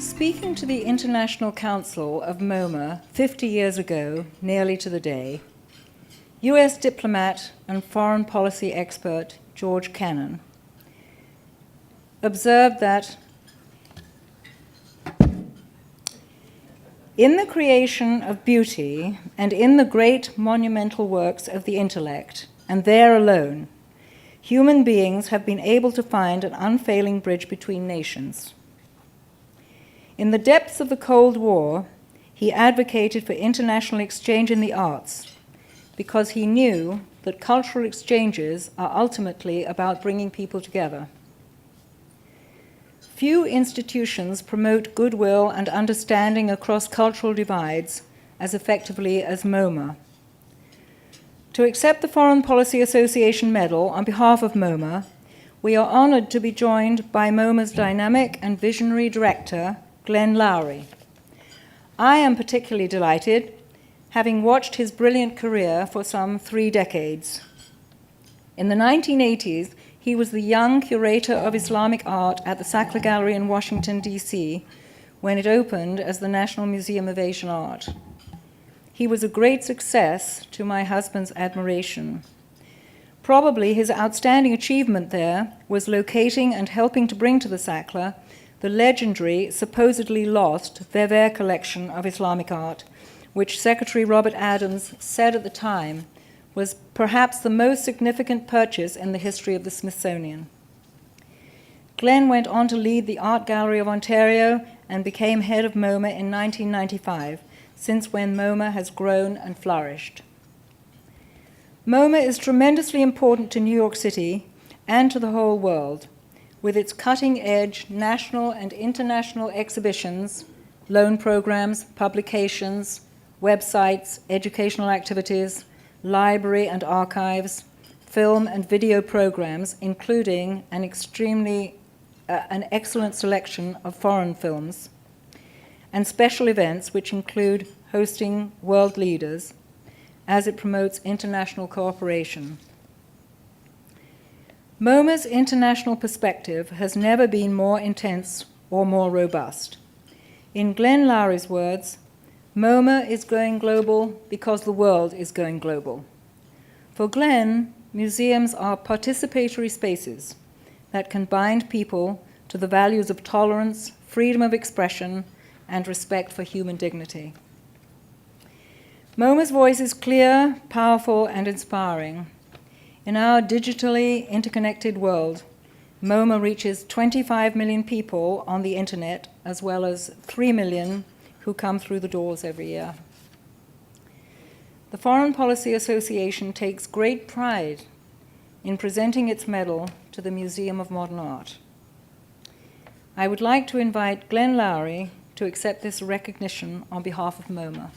Speaking to the International Council of MoMA 50 years ago, nearly to the day, US diplomat and foreign policy expert George Kennan observed that in the creation of beauty and in the great monumental works of the intellect, and there alone, human beings have been able to find an unfailing bridge between nations. In the depths of the Cold War, he advocated for international exchange in the arts because he knew that cultural exchanges are ultimately about bringing people together. Few institutions promote goodwill and understanding across cultural divides as effectively as MoMA. To accept the Foreign Policy Association Medal on behalf of MoMA, we are honored to be joined by MoMA's dynamic and visionary director, Glenn Lowry. I am particularly delighted, having watched his brilliant career for some 3 decades. In the 1980s, he was the young curator of Islamic art at the Sackler Gallery in Washington, D.C., when it opened as the National Museum of Asian Art. He was a great success, to my husband's admiration. Probably his outstanding achievement there was locating and helping to bring to the Sackler the legendary, supposedly lost, Wever collection of Islamic art, which Secretary Robert Adams said at the time was perhaps the most significant purchase in the history of the Smithsonian. Glenn went on to lead the Art Gallery of Ontario and became head of MoMA in 1995, since when MoMA has grown and flourished. MoMA is tremendously important to New York City and to the whole world, with its cutting-edge national and international exhibitions, loan programs, publications, websites, educational activities, library and archives, film and video programs, including an excellent selection of foreign films, and special events which include hosting world leaders as it promotes international cooperation. MoMA's international perspective has never been more intense or more robust. In Glenn Lowry's words, MoMA is going global because the world is going global. For Glenn, museums are participatory spaces that can bind people to the values of tolerance, freedom of expression, and respect for human dignity. MoMA's voice is clear, powerful, and inspiring. In our digitally interconnected world, MoMA reaches 25 million people on the internet, as well as 3 million who come through the doors every year. The Foreign Policy Association takes great pride in presenting its medal to the Museum of Modern Art. I would like to invite Glenn Lowry to accept this recognition on behalf of MoMA.